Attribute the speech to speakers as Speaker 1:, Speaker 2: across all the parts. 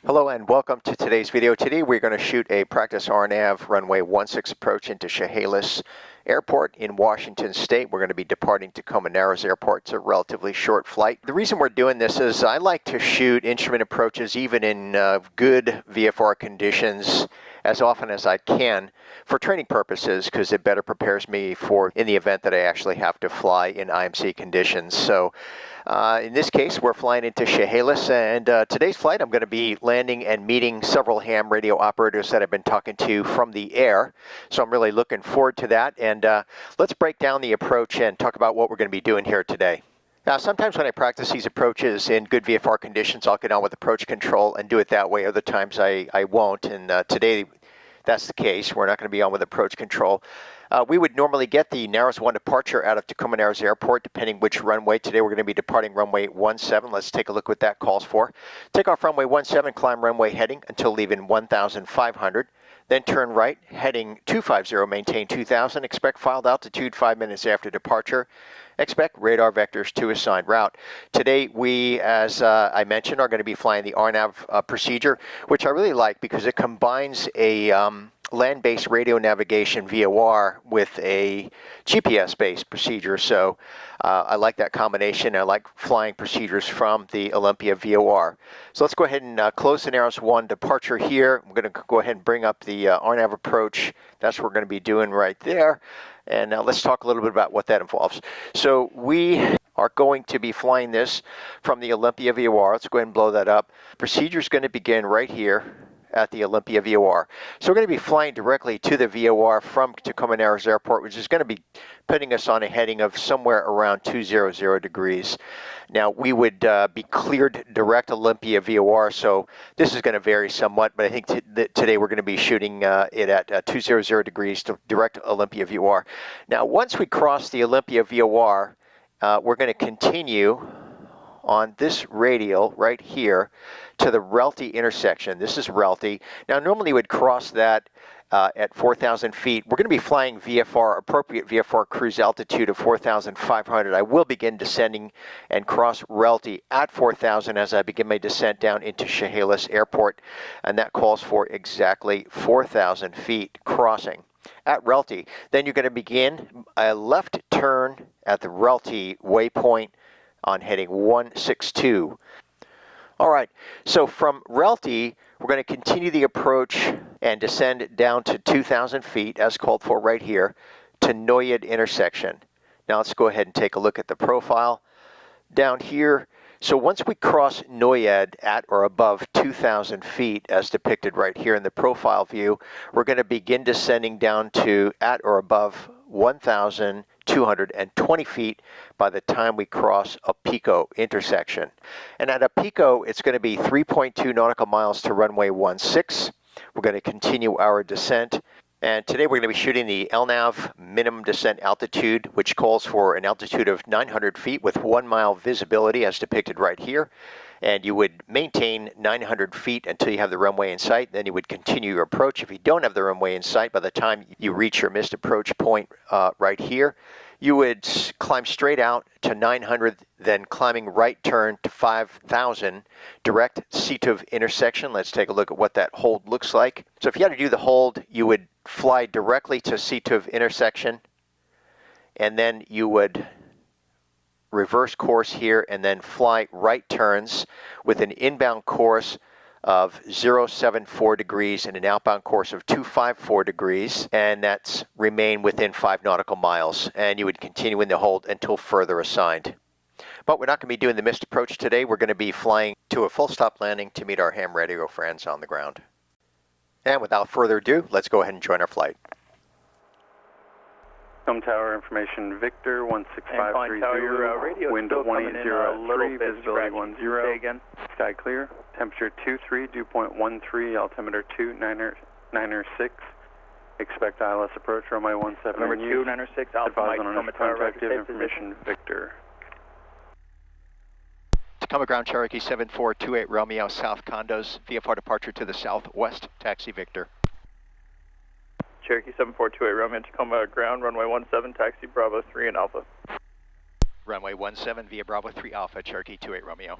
Speaker 1: Hello and welcome to today's video. Today we're going to shoot a practice RNAV runway 16 approach into Chehalis Airport in Washington State. We're going to be departing Tacoma Narrows Airport. It's a relatively short flight. The reason we're doing this is I like to shoot instrument approaches even in good VFR conditions as often as I can for training purposes, because it better prepares me for in the event that I actually have to fly in IMC conditions. So in this case, we're flying into Chehalis, and today's flight I'm going to be landing and meeting several ham radio operators that I've been talking to from the air. So I'm really looking forward to that, and let's break down the approach and talk about what we're going to be doing here today. Now, sometimes when I practice these approaches in good VFR conditions, I'll get on with approach control and do it that way. Other times I won't, and today that's the case. We're not going to be on with approach control. We would normally get the narrowest one departure out of Tacoma Narrows Airport, depending which runway. Today we're going to be departing runway 17. Let's take a look what that calls for. Take off runway 17, climb runway heading until leaving 1,500. Then turn right, heading 250, maintain 2,000. Expect filed altitude 5 minutes after departure. Expect radar vectors to assigned route. Today we, as I mentioned, are going to be flying the RNAV procedure, which I really like because it combines a land-based radio navigation VOR with a GPS-based procedure. So I like that combination. I like flying procedures from the Olympia VOR. So let's go ahead and close the Narrows 1 departure here. I'm going to go ahead and bring up the RNAV approach. That's what we're going to be doing right there. And now let's talk a little bit about what that involves. So we are going to be flying this from the Olympia VOR. Let's go ahead and blow that up. Procedure is going to begin right here at the Olympia VOR. So we're going to be flying directly to the VOR from Tacoma Narrows Airport, which is going to be putting us on a heading of somewhere around 200 degrees. Now, we would be cleared direct Olympia VOR, so this is going to vary somewhat, but I think today we're going to be shooting it at 200 degrees to direct Olympia VOR. Now, once we cross the Olympia VOR, we're going to continue on this radial right here to the Relty intersection. This is Relty. Now, normally we'd cross that at 4,000 feet. We're going to be flying VFR, appropriate VFR cruise altitude of 4,500. I will begin descending and cross Relty at 4,000 as I begin my descent down into Chehalis Airport, and that calls for exactly 4,000 feet crossing at Relty. Then you're going to begin a left turn at the Relty waypoint on heading 162. All right, so from Relty, we're going to continue the approach and descend down to 2,000 feet, as called for right here, to Noyad intersection. Now let's go ahead and take a look at the profile down here. So once we cross Noyad at or above 2,000 feet, as depicted right here in the profile view, we're going to begin descending down to at or above 1,220 feet by the time we cross a Pico intersection. And at a Pico, it's going to be 3.2 nautical miles to runway 16. We're going to continue our descent. And today we're going to be shooting the LNAV minimum descent altitude, which calls for an altitude of 900 feet with 1 mile visibility as depicted right here. And you would maintain 900 feet until you have the runway in sight. Then you would continue your approach. If you don't have the runway in sight, by the time you reach your missed approach point right here, you would climb straight out to 900, then climbing right turn to 5,000, direct Situv intersection. Let's take a look at what that hold looks like. So if you had to do the hold, you would fly directly to Situv intersection, and then you would reverse course here and then fly right turns with an inbound course of 074 degrees and an outbound course of 254 degrees, and that's remain within 5 nautical miles, and you would continue in the hold until further assigned. But we're not going to be doing the missed approach today. We're going to be flying to a full stop landing to meet our ham radio friends on the ground. And without further ado, let's go ahead and join our flight.
Speaker 2: Tower information, Victor 16530, wind 180, visibility 10, sky clear, temperature 23, dew point 13, altimeter 2996, expect ILS approach, runway 17.
Speaker 3: Number 296, Alpha Mike, Tacoma Tower,
Speaker 2: contactive information, Victor.
Speaker 1: Tacoma ground Cherokee 7428 Romeo, south condos, VFR departure to the southwest, taxi Victor.
Speaker 3: Cherokee 7428 Romeo, Tacoma ground, runway 17, taxi Bravo 3 and Alpha.
Speaker 1: Runway 17 via Bravo 3 Alpha, Cherokee 28 Romeo.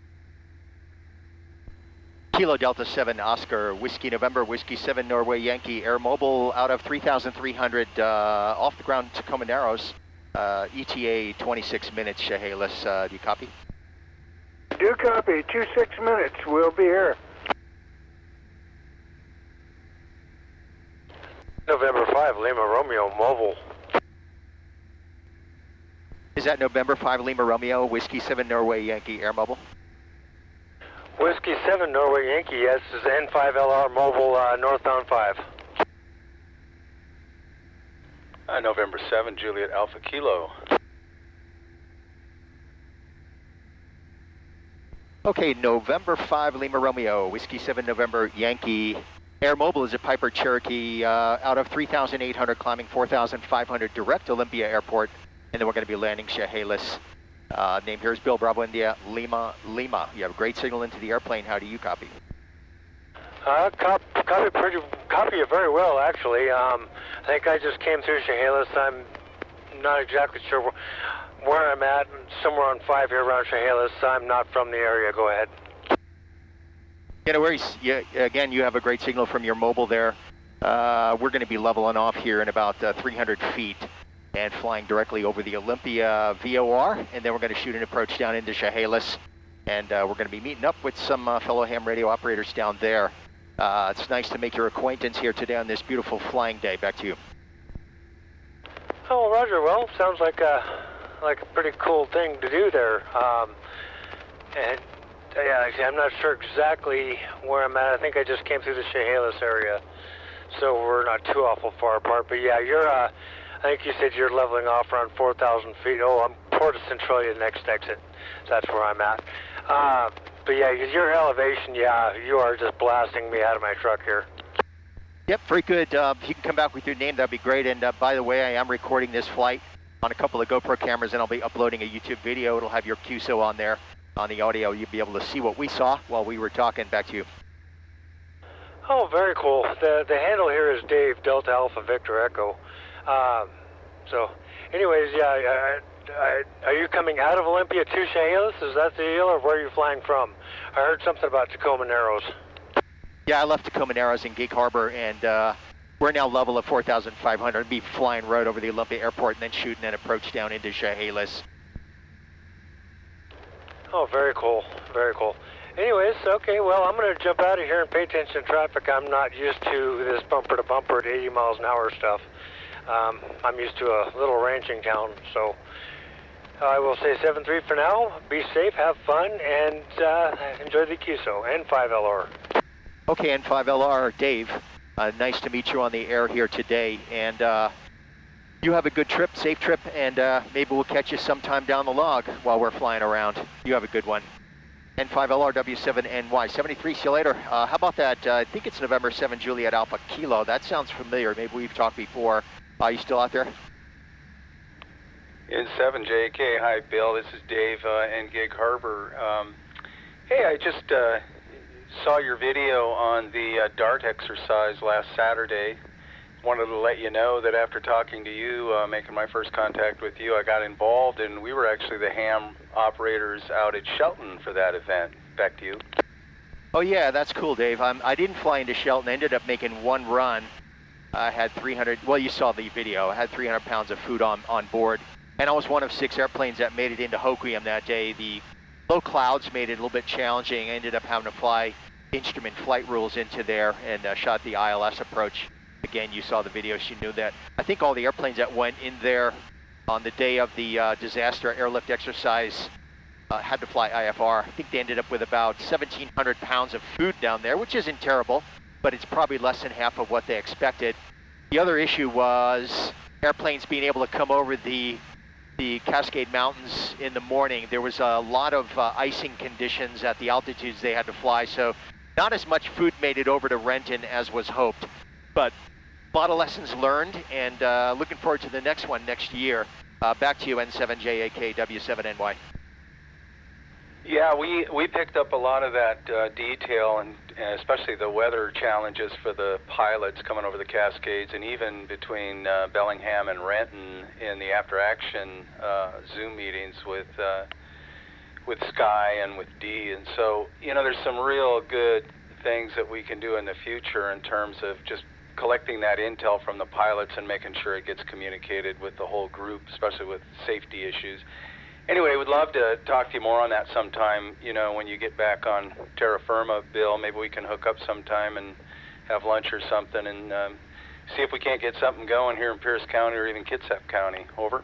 Speaker 1: Kilo Delta 7 Oscar, Whiskey November, Whiskey 7 Norway Yankee, Air Mobile out of 3,300 off the ground Tacoma Narrows, ETA 26 minutes, Chehalis, do you copy?
Speaker 4: Do copy, 26 minutes, we'll be here.
Speaker 5: November 5, Lima Romeo, mobile.
Speaker 1: Is that November 5 Lima Romeo, Whiskey 7 Norway Yankee, Air Mobile?
Speaker 5: Whiskey 7 Norway Yankee, yes, this is N5LR mobile, northbound 5.
Speaker 2: November 7, Juliet Alpha Kilo.
Speaker 1: Okay, November 5 Lima Romeo, Whiskey 7 November Yankee, Air Mobile is a Piper Cherokee out of 3,800 climbing 4,500 direct Olympia Airport, and then we're going to be landing Chehalis. Name here is Bill Bravo India, Lima, Lima. You have a great signal into the airplane. How do you copy?
Speaker 5: Copy it very well, actually. I think I just came through Chehalis. I'm not exactly sure where I'm at. Somewhere on 5 here around Chehalis. I'm not from the area. Go ahead.
Speaker 1: Yeah, no worries. Again, you have a great signal from your mobile there. We're going to be leveling off here in about 300 feet and flying directly over the Olympia VOR, and then we're going to shoot an approach down into Chehalis, and we're going to be meeting up with some fellow ham radio operators down there. It's nice to make your acquaintance here today on this beautiful flying day. Back to you.
Speaker 5: Oh, Roger. Well, sounds like a pretty cool thing to do there. And yeah, I'm not sure exactly where I'm at. I think I just came through the Chehalis area, so we're not too awful far apart. But yeah, you're, I think you said you're leveling off around 4,000 feet. Oh, I'm Port of Centralia, next exit. That's where I'm at. But yeah, your elevation, yeah, you are just blasting me out of my truck here.
Speaker 1: Yep, very good. If you can come back with your name, that'd be great. And by the way, I am recording this flight on a couple of GoPro cameras, and I'll be uploading a YouTube video. It'll have your QSO on there. On the audio, you'll be able to see what we saw while we were talking. Back to you.
Speaker 5: Oh, very cool. The handle here is Dave, Delta Alpha Victor Echo. So, anyways, yeah, are you coming out of Olympia to Chehalis? Is that the deal, or where are you flying from? I heard something about Tacoma Narrows.
Speaker 1: Yeah, I left Tacoma Narrows in Gig Harbor, and we're now level at 4,500. I'll be flying right over the Olympia Airport and then shooting an approach down into Chehalis.
Speaker 5: Oh, very cool, very cool. Anyways, okay, well, I'm going to jump out of here and pay attention to traffic. I'm not used to this bumper-to-bumper at 80 miles an hour stuff. I'm used to a little ranching town, so I will say 7-3 for now. Be safe, have fun, and enjoy the QSO. N5LR.
Speaker 1: Okay, N5LR, Dave. Nice to meet you on the air here today, and you have a good trip, safe trip, and maybe we'll catch you sometime down the log while we're flying around. You have a good one. N5LR W7NY 73, see you later. How about that? I think it's November 7 Juliet Alpha Kilo. That sounds familiar. Maybe we've talked before. Are you still out there?
Speaker 2: N7 JK, hi Bill, this is Dave in Gig Harbor. Hey, I just saw your video on the DART exercise last Saturday. Wanted to let you know that after talking to you, making my first contact with you, I got involved, and we were actually the ham operators out at Shelton for that event. Back to you.
Speaker 1: Oh yeah, that's cool, Dave. I didn't fly into Shelton. I ended up making one run. I had 300, well, you saw the video. I had 300 pounds of food on board, and I was one of 6 airplanes that made it into Hoquiam that day. The low clouds made it a little bit challenging. I ended up having to fly instrument flight rules into there and shot the ILS approach. Again, you saw the video, so you knew that. I think all the airplanes that went in there on the day of the disaster airlift exercise had to fly IFR. I think they ended up with about 1,700 pounds of food down there, which isn't terrible, but it's probably less than half of what they expected. The other issue was airplanes being able to come over the Cascade Mountains in the morning. There was a lot of icing conditions at the altitudes they had to fly, so not as much food made it over to Renton as was hoped. But a lot of lessons learned, and looking forward to the next one next year. Back to you, N7JAK W7NY.
Speaker 2: Yeah, we picked up a lot of that detail, and especially the weather challenges for the pilots coming over the Cascades, and even between Bellingham and Renton in the after-action Zoom meetings with Sky and with Dee. And so, you know, there's some real good things that we can do in the future in terms of just collecting that intel from the pilots and making sure it gets communicated with the whole group, especially with safety issues. Anyway, would love to talk to you more on that sometime, you know, when you get back on terra firma, Bill. Maybe we can hook up sometime and have lunch or something and see if we can't get something going here in Pierce County or even Kitsap County. Over.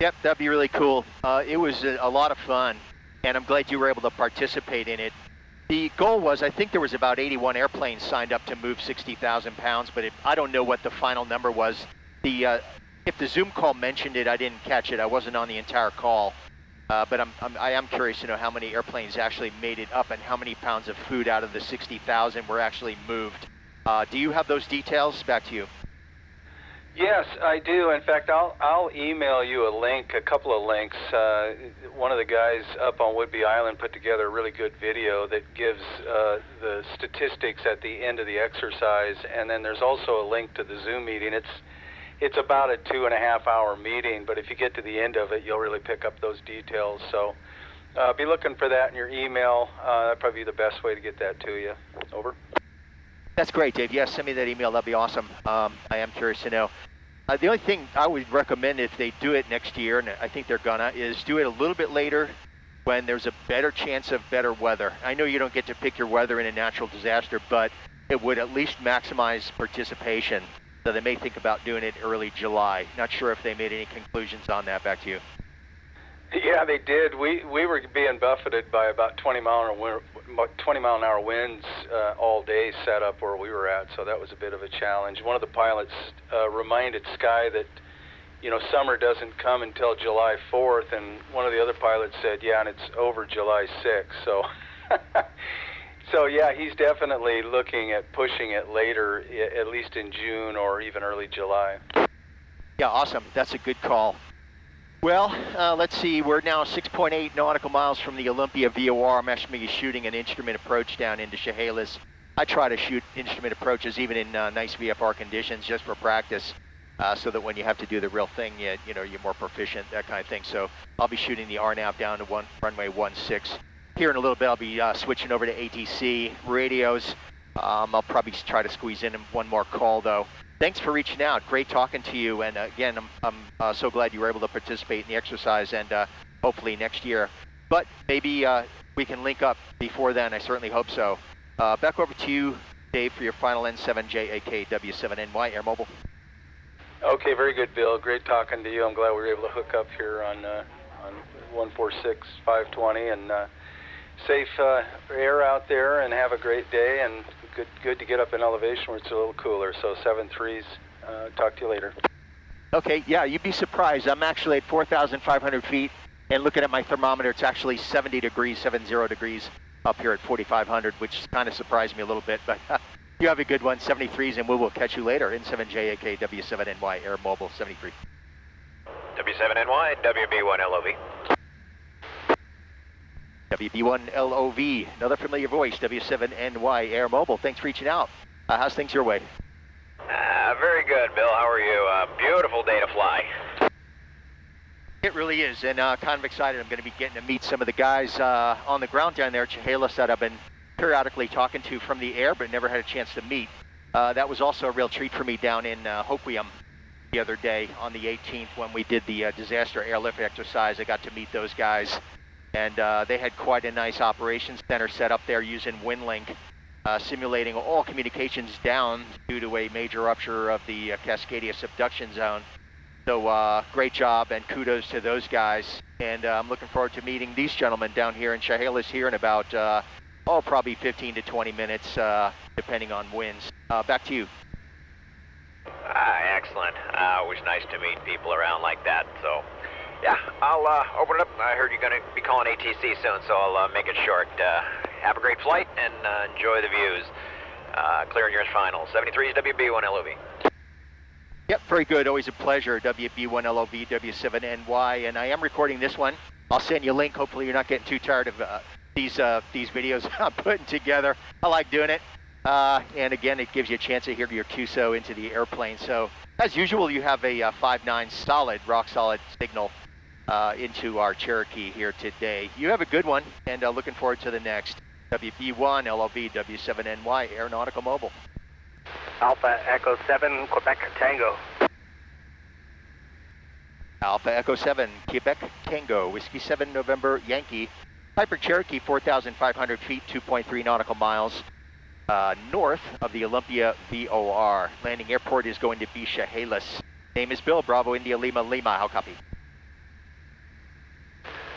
Speaker 1: Yep, that'd be really cool. It was a lot of fun, and I'm glad you were able to participate in it. The goal was, I think there was about 81 airplanes signed up to move 60,000 pounds, but I don't know what the final number was. If the Zoom call mentioned it, I didn't catch it. I wasn't on the entire call, but I am curious to know how many airplanes actually made it up and how many pounds of food out of the 60,000 were actually moved. Do you have those details? Back to you.
Speaker 2: Yes, I do. In fact, I'll email you a link, a couple of links. One of the guys up on Whidbey Island put together a really good video that gives the statistics at the end of the exercise, and then there's also a link to the Zoom meeting. It's about a 2.5-hour meeting, but if you get to the end of it, you'll really pick up those details. So be looking for that in your email. That'd probably be the best way to get that to you. Over.
Speaker 1: That's great, Dave. Yes, send me that email. That'd be awesome. I am curious to know. The only thing I would recommend if they do it next year, and I think they're gonna, is do it a little bit later when there's a better chance of better weather. I know you don't get to pick your weather in a natural disaster, but it would at least maximize participation. So they may think about doing it early July. Not sure if they made any conclusions on that. Back to you.
Speaker 2: Yeah, they did. We were being buffeted by about 20 mile an hour winds all day set up where we were at, so that was a bit of a challenge. One of the pilots reminded Sky that, you know, summer doesn't come until July 4th, and one of the other pilots said, yeah, and it's over July 6th, so... So yeah, he's definitely looking at pushing it later, at least in June or even early July.
Speaker 1: Yeah, awesome. That's a good call. Well, let's see. We're now 6.8 nautical miles from the Olympia VOR. I'm actually shooting an instrument approach down into Chehalis. I try to shoot instrument approaches even in nice VFR conditions just for practice, so that when you have to do the real thing, you know, you're more proficient, that kind of thing. So I'll be shooting the RNAV down to runway 16. Here in a little bit, I'll be switching over to ATC radios. I'll probably try to squeeze in one more call, though. Thanks for reaching out. Great talking to you. And again, I'm so glad you were able to participate in the exercise, and hopefully next year. But maybe we can link up before then. I certainly hope so. Back over to you, Dave, for your final N7JAKW7NY Air Mobile.
Speaker 2: Okay, very good, Bill. Great talking to you. I'm glad we were able to hook up here on 146-520, and safe air out there, and have a great day, and good to get up in elevation where it's a little cooler. So 7-3s, talk to you later.
Speaker 1: Okay, yeah, you'd be surprised. I'm actually at 4,500 feet, and looking at my thermometer, it's actually 70 degrees up here at 4,500, which kind of surprised me a little bit, but you have a good one, 73s, and we will catch you later. N7JAK W7NY Air Mobile 73.
Speaker 6: W7NY, WB1LOV.
Speaker 1: WB1LOV, another familiar voice, W7NY Air Mobile. Thanks for reaching out. How's things your way?
Speaker 6: Very good, Bill. How are you? Beautiful day to fly.
Speaker 1: It really is, and kind of excited. I'm going to be getting to meet some of the guys on the ground down there at Chehalis that I've been periodically talking to from the air, but never had a chance to meet. That was also a real treat for me down in Hoquiam the other day on the 18th when we did the disaster airlift exercise. I got to meet those guys. And they had quite a nice operations center set up there using WinLink, simulating all communications down due to a major rupture of the Cascadia subduction zone. So great job, and kudos to those guys. And I'm looking forward to meeting these gentlemen down here in Chehalis here in about, probably 15 to 20 minutes, depending on winds. Back to you.
Speaker 6: Excellent. Always nice to meet people around like that, so... Yeah, I'll open it up. I heard you're going to be calling ATC soon, so I'll make it short. Have a great flight, and enjoy the views. Clearing yours final. 73's WB1LOV.
Speaker 1: Yep, very good. Always a pleasure. WB1LOV, W7NY, and I am recording this one. I'll send you a link. Hopefully you're not getting too tired of these videos I'm putting together. I like doing it. And again, it gives you a chance to hear your QSO into the airplane. So, as usual, you have a 5.9 solid, rock solid signal into our Cherokee here today. You have a good one, and looking forward to the next. WB1, LOV, W7NY, Aeronautical Mobile.
Speaker 7: Alpha Echo 7, Quebec Tango.
Speaker 1: Alpha Echo 7, Quebec Tango, Whiskey 7, November Yankee, Piper Cherokee, 4,500 feet, 2.3 nautical miles, north of the Olympia VOR. Landing airport is going to be Chehalis. Name is Bill, Bravo India Lima Lima, how copy?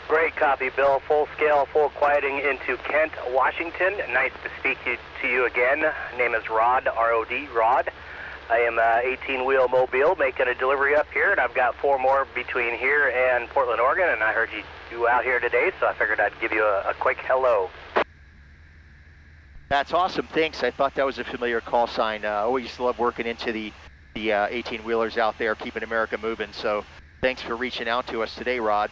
Speaker 7: Great copy, Bill. Full scale, full quieting into Kent, Washington. Nice to speak to you again. Name is Rod, R-O-D, Rod. I am 18-wheel mobile making a delivery up here, and I've got 4 more between here and Portland, Oregon, and I heard you out here today, so I figured I'd give you a quick hello.
Speaker 1: That's awesome, thanks. I thought that was a familiar call sign. Always love working into the 18-wheelers out there, keeping America moving, so thanks for reaching out to us today, Rod.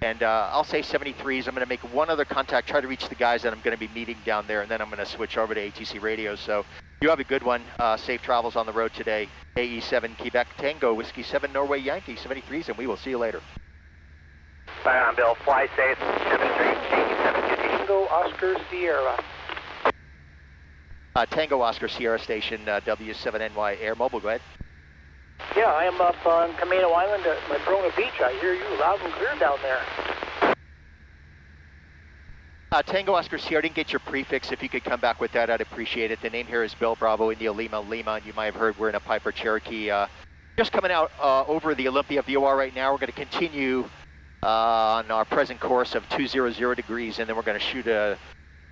Speaker 1: And I'll say 73s. I'm going to make one other contact, try to reach the guys that I'm going to be meeting down there, and then I'm going to switch over to ATC radios. So you have a good one. Safe travels on the road today. AE7 Quebec Tango, Whiskey 7 Norway Yankee, 73s, and we will see you later.
Speaker 7: Right on, Bill. Fly safe. 73, AE7 Tango, Oscar Sierra.
Speaker 1: Tango Oscar Sierra Station, W7NY Air Mobile, go ahead.
Speaker 4: Yeah, I am up on Camino Island at Madrona Beach. I hear you loud and clear down there.
Speaker 1: Tango Oscar Sierra, I didn't get your prefix. If you could come back with that, I'd appreciate it. The name here is Bill Bravo India Lima Lima, and you might have heard we're in a Piper Cherokee. Just coming out over the Olympia VOR right now. We're going to continue on our present course of 200 degrees, and then we're going to shoot a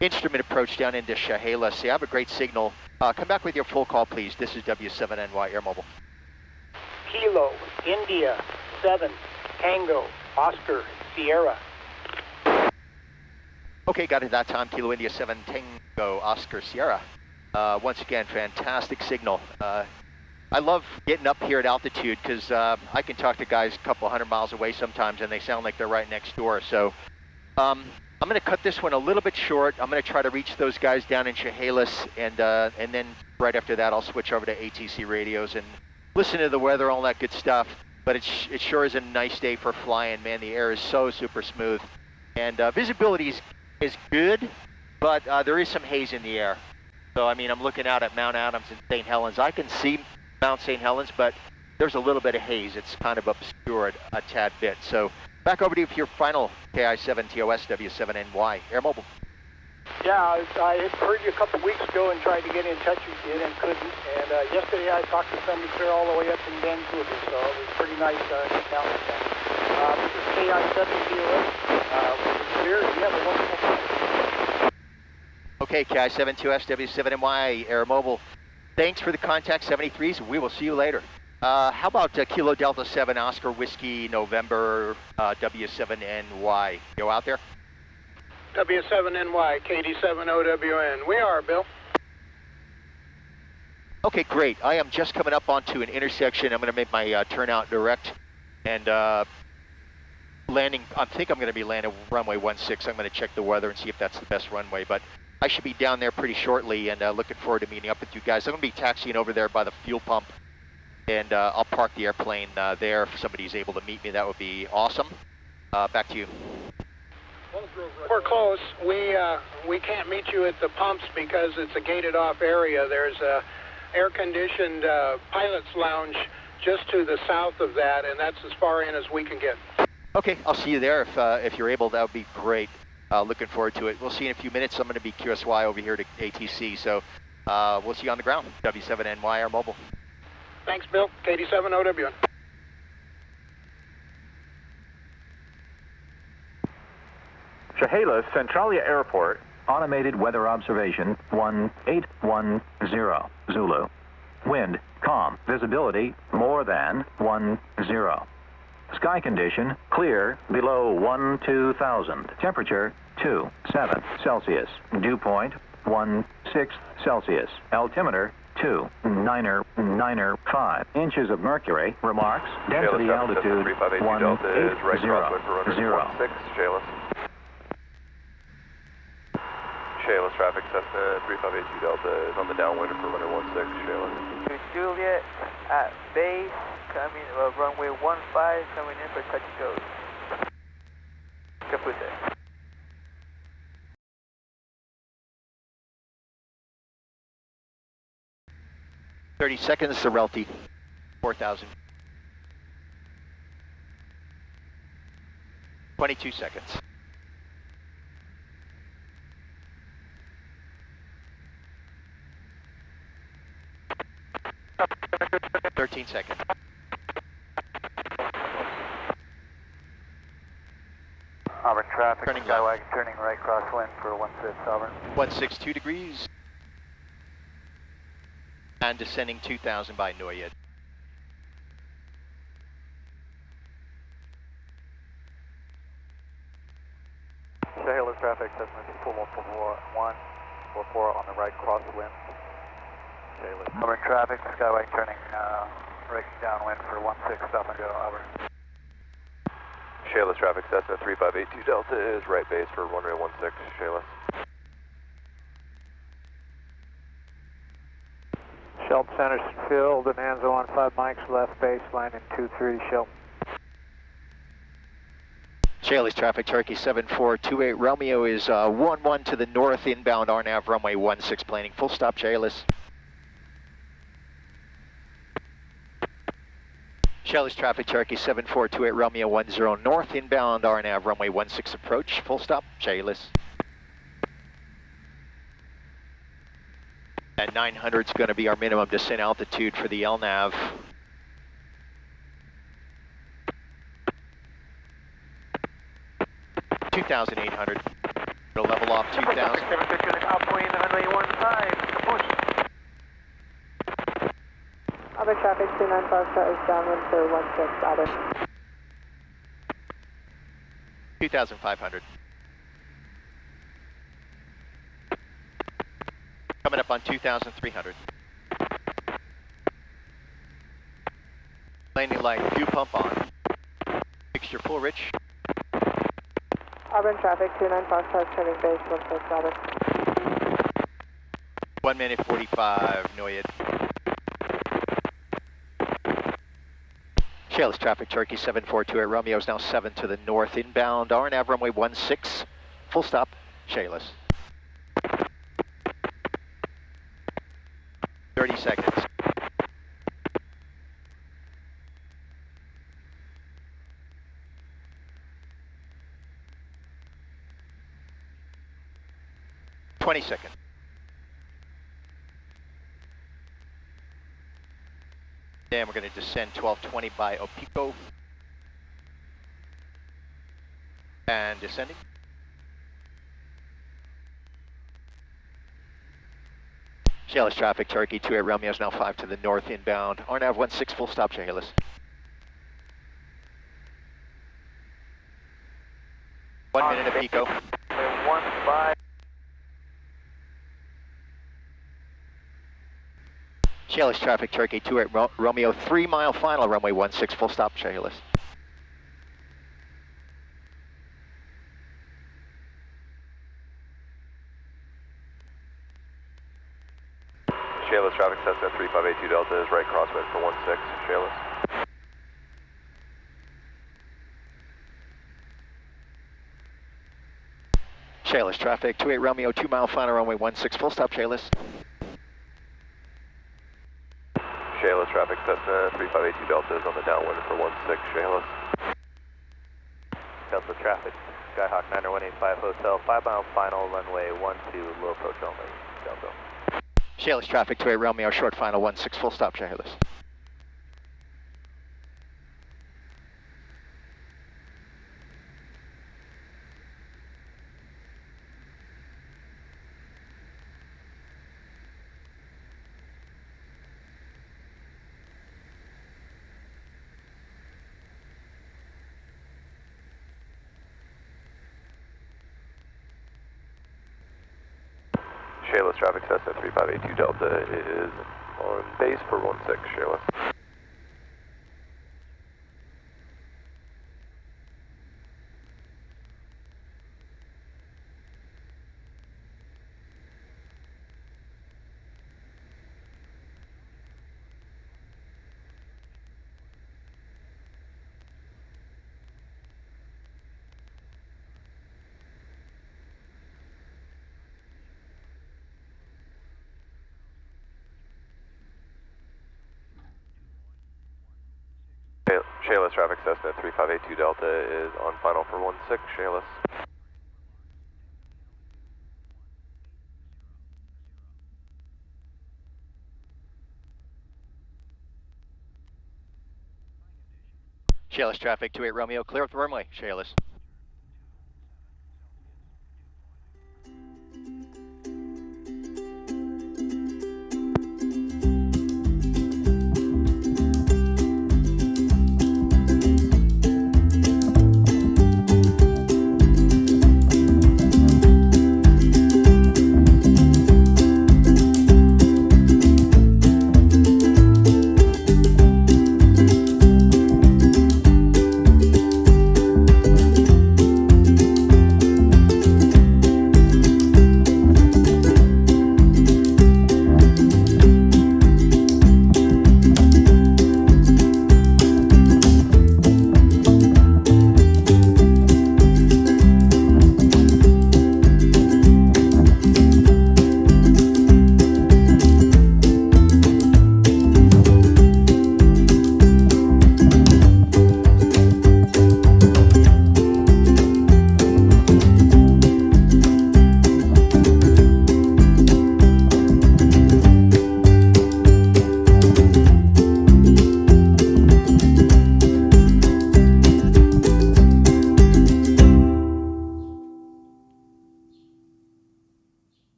Speaker 1: instrument approach down into Chehalis. So you have a great signal. Come back with your full call, please. This is W7NY Air Mobile.
Speaker 4: Kilo, India, 7, Tango, Oscar, Sierra.
Speaker 1: Okay, got it that time. Kilo India 7, Tango, Oscar, Sierra. Once again, fantastic signal. I love getting up here at altitude because I can talk to guys a couple hundred miles away sometimes and they sound like they're right next door. So I'm going to cut this one a little bit short. I'm going to try to reach those guys down in Chehalis, and then right after that I'll switch over to ATC radios and listen to the weather, all that good stuff. But it sure is a nice day for flying, man. The air is so super smooth. And visibility is good, but there is some haze in the air. So, I mean, I'm looking out at Mount Adams and St. Helens. I can see Mount St. Helens, but there's a little bit of haze. It's kind of obscured a tad bit. So, back over to you for your final KI7 TOS W7NY Air Mobile.
Speaker 4: Yeah, I had heard you a couple weeks ago and tried to get in touch with you and couldn't. And yesterday I talked to somebody clear all the way up in Vancouver, so it was pretty nice getting out with them. This is KI7 TOS. Clear. You have a wonderful day.
Speaker 1: Okay, KI7 TOS W7NY Air Mobile. Thanks for the contact, 73s. We will see you later. How about Kilo Delta 7 Oscar Whiskey November W7NY? Go out there?
Speaker 4: W7NY, KD7OWN. We are, Bill.
Speaker 1: Okay, great. I am just coming up onto an intersection. I'm going to make my turnout direct and landing. I think I'm going to be landing runway 16. I'm going to check the weather and see if that's the best runway, but I should be down there pretty shortly and looking forward to meeting up with you guys. I'm going to be taxiing over there by the fuel pump, and I'll park the airplane there. If somebody's able to meet me, that would be awesome. Back to you.
Speaker 4: We're close. We can't meet you at the pumps because it's a gated off area. There's a air-conditioned pilot's lounge just to the south of that, and that's as far in as we can get.
Speaker 1: Okay, I'll see you there if you're able. That would be great. Looking forward to it. We'll see you in a few minutes. I'm going to be QSY over here to ATC, so we'll see you on the ground. W7NY Air Mobile.
Speaker 4: Thanks, Bill. KD7OWN.
Speaker 8: Chehalis Centralia Airport, automated weather observation 1810, Zulu. Wind, calm. Visibility, more than 10. Sky condition, clear, below 12,000. Temperature, 27 Celsius. Dew point, 16 Celsius. Altimeter, 2,995 inches of mercury. Remarks, density altitude, 180.
Speaker 2: Chehalis traffic, Cessna 3582 Delta is on the downwind for runway 16, Chehalis.
Speaker 9: To Juliet at base, coming runway 15, coming in for touch and goes. Kapute.
Speaker 1: 30 seconds, Sorelti, 4,000. 22 seconds. 13 seconds.
Speaker 8: Auburn traffic,
Speaker 1: Turning
Speaker 8: Skywagon turning right crosswind for 16 Auburn.
Speaker 1: 162 degrees. And descending 2,000 by Noyed.
Speaker 8: Chehalis traffic, Cessna 4141, 44 on the right crosswind. Chehalis. Auburn traffic, Skyway turning right downwind for 16, stop and go, Auburn.
Speaker 10: Chehalis traffic, Cessna 3582 Delta is right base for runway 16, Chehalis.
Speaker 8: Shelton Center filled and Anzo on 5 mics, left base, landing 23, Shelton.
Speaker 1: Chehalis traffic, Turkey 7428 Romeo is 11 to the north, inbound RNAV runway 16 planning. Full stop, Chehalis. Chehalis traffic, Turkey 7428 Romeo 10 north, inbound RNAV runway 16 approach. Full stop, Chehalis. And 900 is going to be our minimum descent altitude for the LNAV. $2,800. It'll level off 2,000.
Speaker 9: Upwind, runway 15, push.
Speaker 11: Other traffic, 29 Foxtrot is downwind for 16, other.
Speaker 1: 2,500. Coming up on 2,300. Landing light, fuel pump on. Mixture full, Rich.
Speaker 11: Auburn traffic, 29 Foxtrot turning base, 16, Auburn.
Speaker 1: 1 minute 45, Noyed. Chehalis traffic, Turkey 7428 Romeo is now 7 to the north, inbound RNAV runway 16. Full stop, Chehalis. 30 seconds. $20 seconds. Then we're going to descend 1220 by Opico. And descending. Chehalis traffic, Turkey 28 Romeo is now 5 to the north, inbound RNAV 16, full stop, Chehalis. One minute Opico.
Speaker 9: 15.
Speaker 1: Chehalis traffic, Turkey 28 Romeo 3 mile final, runway 16, full stop, Chehalis.
Speaker 10: Chehalis traffic, Cessna 3582 Delta is right crosswind for 16, Chehalis.
Speaker 1: Chehalis traffic, 28 Romeo 2 mile final, runway 16, full stop, Chehalis.
Speaker 10: Chehalis traffic, Cessna 3582 Delta is on the downwind for 16, Chehalis.
Speaker 8: Delta traffic, Skyhawk 90185 Hotel, 5 mile final, runway 12, low approach only, Delta.
Speaker 1: Chehalis traffic, 28 Romeo short final, 16, full stop, Chehalis.
Speaker 10: Chehalis traffic, Cessna 3582 Delta is on base for 16, Chehalis. Chehalis traffic, Cessna 3582 Delta is on final for 16, Chehalis.
Speaker 1: Chehalis traffic, 28 Romeo, clear up the runway, Chehalis.